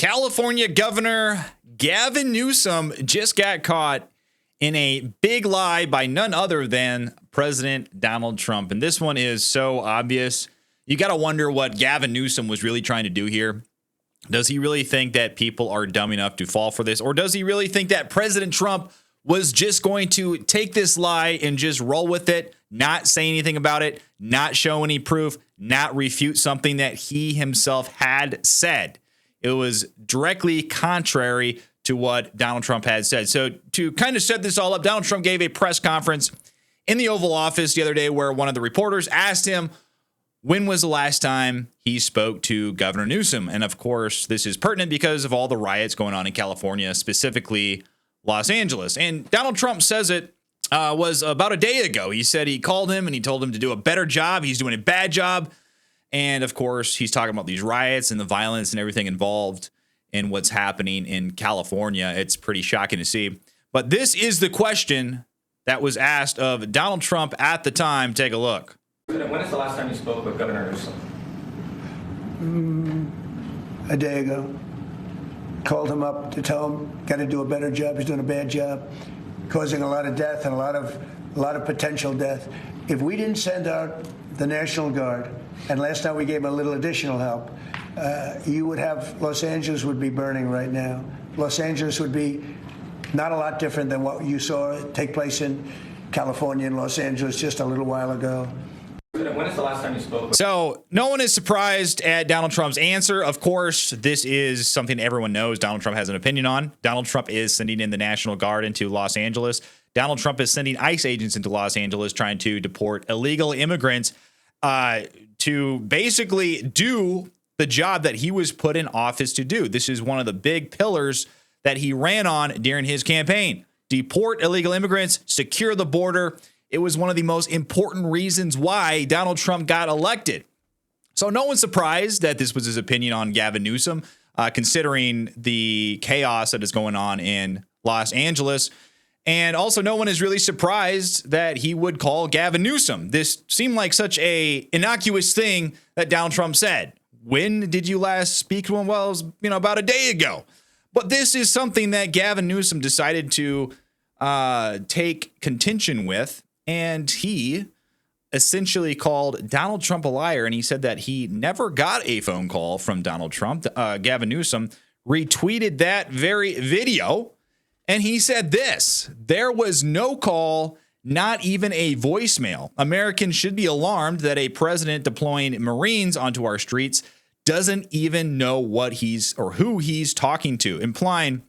California Governor Gavin Newsom just got caught in a big lie by none other than President Donald Trump. And this one is so obvious. You got to wonder what Gavin Newsom was really trying to do here. Does he really think that people are dumb enough to fall for this? Or does he really think that President Trump was just going to take this lie and just roll with it, not say anything about it, not show any proof, not refute something that he himself had said? It was directly contrary to what Donald Trump had said. So to kind of set this all up, Donald Trump gave a press conference in the Oval Office the other day where one of the reporters asked him, when was the last time he spoke to Governor Newsom? And of course, this is pertinent because of all the riots going on in California, specifically Los Angeles. And Donald Trump says it was about a day ago. He said he called him and he told him to do a better job. He's doing a bad job. And of course, he's talking about these riots and the violence and everything involved in what's happening in California. It's pretty shocking to see. But this is the question that was asked of Donald Trump at the time. Take a look. When is the last time you spoke with Governor Newsom? A day ago. Called him up to tell him, got to do a better job. He's doing a bad job, causing a lot of death and a lot of potential death. If we didn't send out the National Guard, and last time we gave him a little additional help, you would have, Los Angeles would be burning right now. Los Angeles would be not a lot different than what you saw take place in California and Los Angeles just a little while ago. When is the last time you spoke with? So no one is surprised at Donald Trump's answer. Of course, this is something everyone knows Donald Trump has an opinion on. Donald Trump is sending in the National Guard into Los Angeles. Donald Trump is sending ICE agents into Los Angeles trying to deport illegal immigrants to basically do the job that he was put in office to do. This is one of the big pillars that he ran on during his campaign. Deport illegal immigrants, secure the border. It was one of the most important reasons why Donald Trump got elected. So no one's surprised that this was his opinion on Gavin Newsom, considering the chaos that is going on in Los Angeles. And also no one is really surprised that he would call Gavin Newsom. This seemed like such a innocuous thing that Donald Trump said. When did you last speak to him? Well, it was, about a day ago. But this is something that Gavin Newsom decided to take contention with. And he essentially called Donald Trump a liar. And he said that he never got a phone call from Donald Trump. Gavin Newsom retweeted that very video. And he said this: there was no call, not even a voicemail. Americans should be alarmed that a president deploying Marines onto our streets doesn't even know what he's or who he's talking to, implying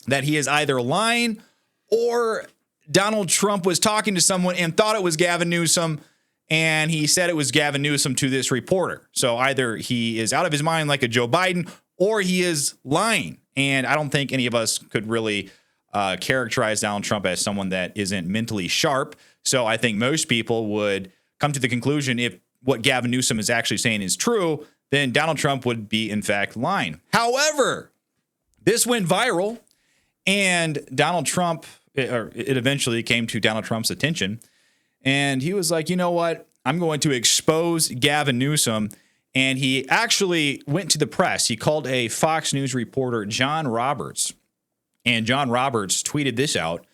that he is either lying or Donald Trump was talking to someone and thought it was Gavin Newsom, and he said it was Gavin Newsom to this reporter. So either he is out of his mind like a Joe Biden, or he is lying. And I don't think any of us could really characterize Donald Trump as someone that isn't mentally sharp. So I think most people would come to the conclusion if what Gavin Newsom is actually saying is true, then Donald Trump would be, in fact, lying. However, this went viral, and Donald Trump, it eventually came to Donald Trump's attention, and he was like, you know what? I'm going to expose Gavin Newsom. And he actually went to the press. He called a Fox News reporter, John Roberts, and John Roberts tweeted this out.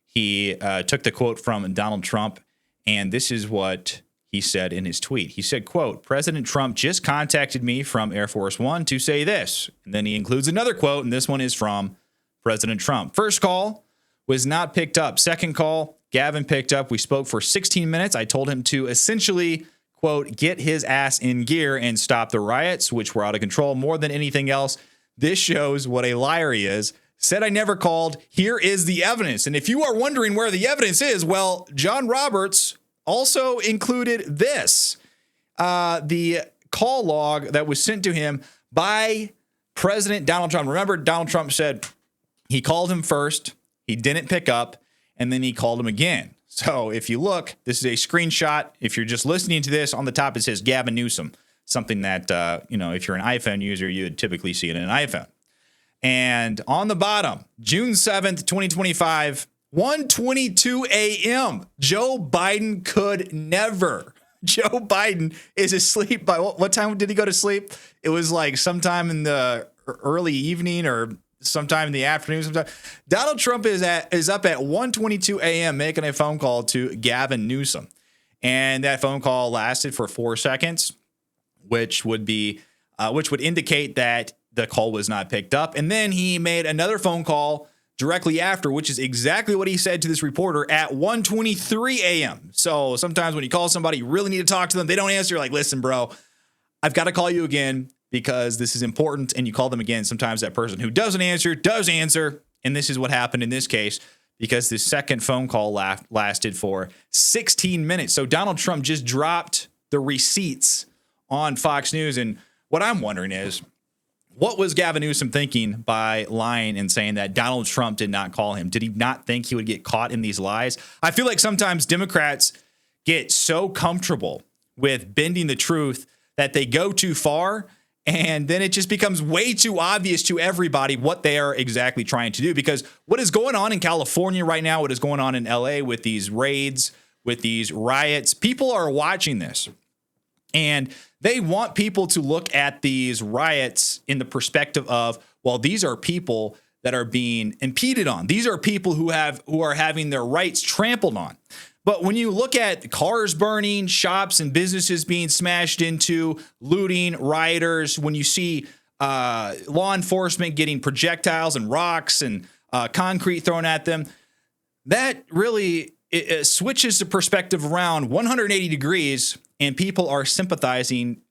He took the quote from Donald Trump, and this is what he said in his tweet. He said, quote, President Trump just contacted me from Air Force One to say this. And then he includes another quote, and this one is from President Trump. First call was not picked up. Second call, Gavin picked up. We spoke for 16 minutes. I told him to essentially, quote, get his ass in gear and stop the riots, which were out of control. More than anything else, this shows what a liar he is. Said I never called. Here is the evidence. And if you are wondering where the evidence is, well, John Roberts also included this, the call log that was sent to him by President Donald Trump. Remember, Donald Trump said he called him first, he didn't pick up, and then he called him again. So if you look, this is a screenshot. If you're just listening to this, on the top it says Gavin Newsom, something that, if you're an iPhone user, you would typically see it in an iPhone. And on the bottom, June 7th, 2025, 1:22 a.m., Joe Biden could never. Joe Biden is asleep by what time did he go to sleep? It was like sometime in the early evening or sometime in the afternoon. Sometime. Donald Trump is up at 1:22 a.m. making a phone call to Gavin Newsom, and that phone call lasted for 4 seconds, which would indicate that the call was not picked up. And then he made another phone call directly after, which is exactly what he said to this reporter at 1:23 a.m. So sometimes when you call somebody, you really need to talk to them. They don't answer. You're like, listen, bro, I've got to call you again because this is important. And you call them again. Sometimes that person who doesn't answer does answer. And this is what happened in this case, because the second phone call lasted for 16 minutes. So Donald Trump just dropped the receipts on Fox News. And what I'm wondering is, what was Gavin Newsom thinking by lying and saying that Donald Trump did not call him? Did he not think he would get caught in these lies? I feel like sometimes Democrats get so comfortable with bending the truth that they go too far, and then it just becomes way too obvious to everybody what they are exactly trying to do. Because what is going on in California right now, what is going on in LA with these raids, with these riots, people are watching this. And they want people to look at these riots in the perspective of, well, these are people that are being impeded on. These are people who are having their rights trampled on. But when you look at cars burning, shops and businesses being smashed into, looting, rioters, when you see law enforcement getting projectiles and rocks and concrete thrown at them, that really it switches the perspective around 180 degrees. And people are sympathizing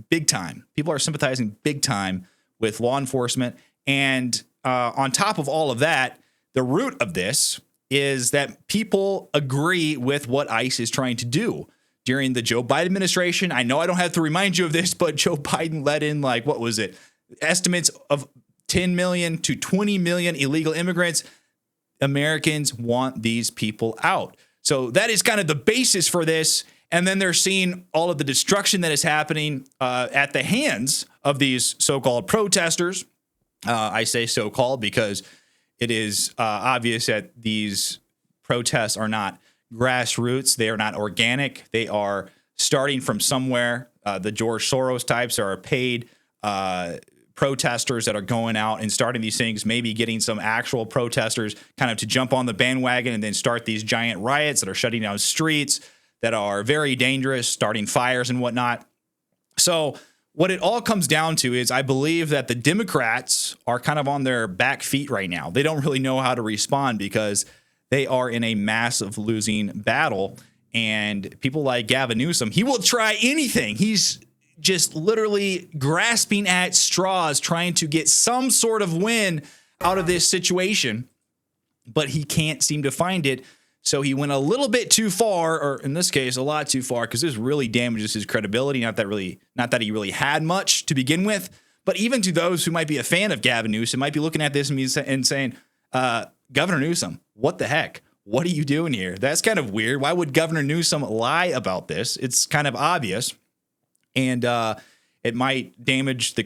big time. People are sympathizing big time with law enforcement. And on top of all of that, the root of this is that people agree with what ICE is trying to do. During the Joe Biden administration, I know I don't have to remind you of this, but Joe Biden let in, like, what was it? Estimates of 10 million to 20 million illegal immigrants. Americans want these people out. So that is kind of the basis for this. And then they're seeing all of the destruction that is happening at the hands of these so-called protesters. I say so-called because it is obvious that these protests are not grassroots. They are not organic. They are starting from somewhere. The George Soros types are paid protesters that are going out and starting these things, maybe getting some actual protesters kind of to jump on the bandwagon and then start these giant riots that are shutting down streets, that are very dangerous, starting fires and whatnot. So what it all comes down to is I believe that the Democrats are kind of on their back feet right now. They don't really know how to respond because they are in a massive losing battle. And people like Gavin Newsom, he will try anything. He's just literally grasping at straws, trying to get some sort of win out of this situation, but he can't seem to find it. So he went a little bit too far, or in this case, a lot too far, because this really damages his credibility. Not that he really had much to begin with, but even to those who might be a fan of Gavin Newsom might be looking at this and saying, Governor Newsom, what the heck? What are you doing here? That's kind of weird. Why would Governor Newsom lie about this? It's kind of obvious, and it might damage the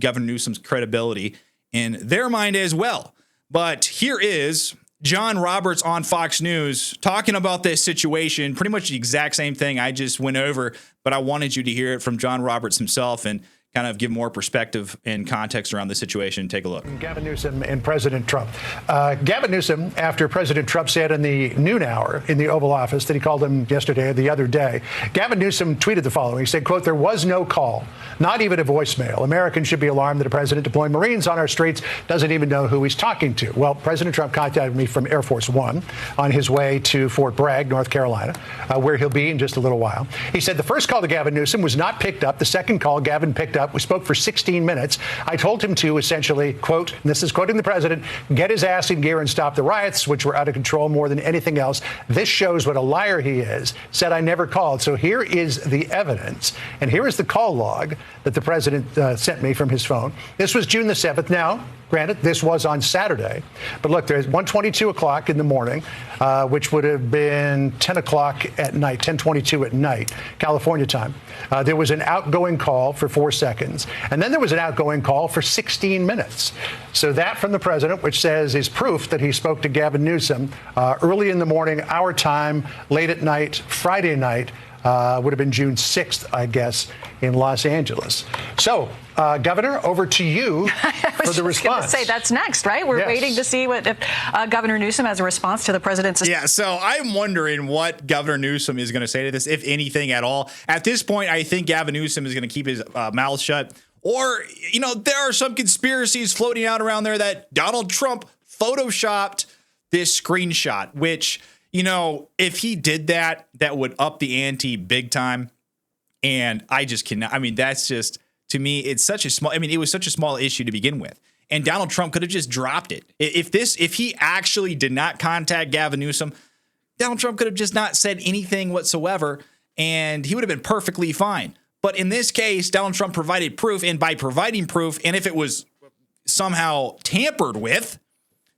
Governor Newsom's credibility in their mind as well. But here is John Roberts on Fox News talking about this situation, pretty much the exact same thing I just went over, but I wanted you to hear it from John Roberts himself and kind of give more perspective and context around the situation. Take a look. Gavin Newsom and President Trump. Gavin Newsom, after President Trump said in the noon hour in the Oval Office that he called him yesterday or the other day, Gavin Newsom tweeted the following. He said, quote, "There was no call, not even a voicemail. Americans should be alarmed that a president deploying Marines on our streets doesn't even know who he's talking to." Well, President Trump contacted me from Air Force One on his way to Fort Bragg, North Carolina, where he'll be in just a little while. He said the first call to Gavin Newsom was not picked up. The second call Gavin picked up. We spoke for 16 minutes. I told him to essentially, quote, and this is quoting the president, "get his ass in gear and stop the riots, which were out of control more than anything else. This shows what a liar he is. Said I never called." So here is the evidence. And here is the call log that the president sent me from his phone. This was June the 7th. Now, granted, this was on Saturday. But look, there's 1:22 o'clock in the morning, which would have been 10 o'clock at night, 10:22 at night, California time. There was an outgoing call for 4 seconds. And then there was an outgoing call for 16 minutes. So that from the president, which says is proof that he spoke to Gavin Newsom early in the morning, our time, late at night, Friday night, Would have been June 6th, I guess, in Los Angeles. So, Governor, over to you for the response. Say that's next, right? We're waiting to see what if Governor Newsom has a response to the president's. Yeah, so I'm wondering what Governor Newsom is going to say to this, if anything at all. At this point, I think Gavin Newsom is going to keep his mouth shut. Or, there are some conspiracies floating out around there that Donald Trump photoshopped this screenshot, which, if he did that, that would up the ante big time. And I just cannot. I mean, that's just, to me, it's such a small, it was such a small issue to begin with. And Donald Trump could have just dropped it. If he actually did not contact Gavin Newsom, Donald Trump could have just not said anything whatsoever, and he would have been perfectly fine. But in this case, Donald Trump provided proof, and by providing proof, and if it was somehow tampered with,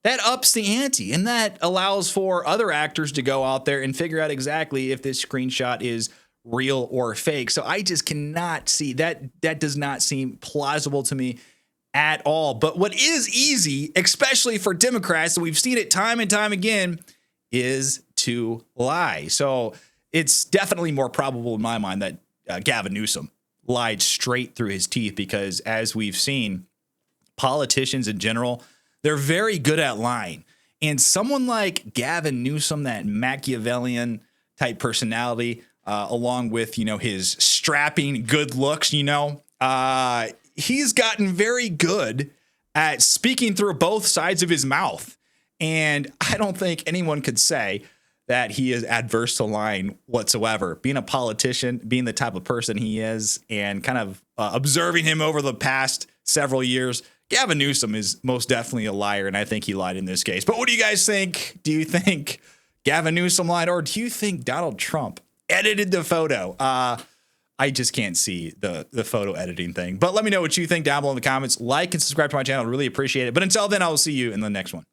that ups the ante, and that allows for other actors to go out there and figure out exactly if this screenshot is real or fake. So I just cannot see that. That does not seem plausible to me at all. But what is easy, especially for Democrats, and we've seen it time and time again, is to lie. So it's definitely more probable in my mind that Gavin Newsom lied straight through his teeth, because as we've seen, politicians in general, they're very good at lying. And someone like Gavin Newsom, that Machiavellian type personality, along with, his strapping good looks, he's gotten very good at speaking through both sides of his mouth. And I don't think anyone could say that he is adverse to lying whatsoever. Being a politician, being the type of person he is, and kind of observing him over the past several years, Gavin Newsom is most definitely a liar, and I think he lied in this case. But what do you guys think? Do you think Gavin Newsom lied, or do you think Donald Trump edited the photo? I just can't see the photo editing thing. But let me know what you think down below in the comments. Like and subscribe to my channel. I really appreciate it. But until then, I will see you in the next one.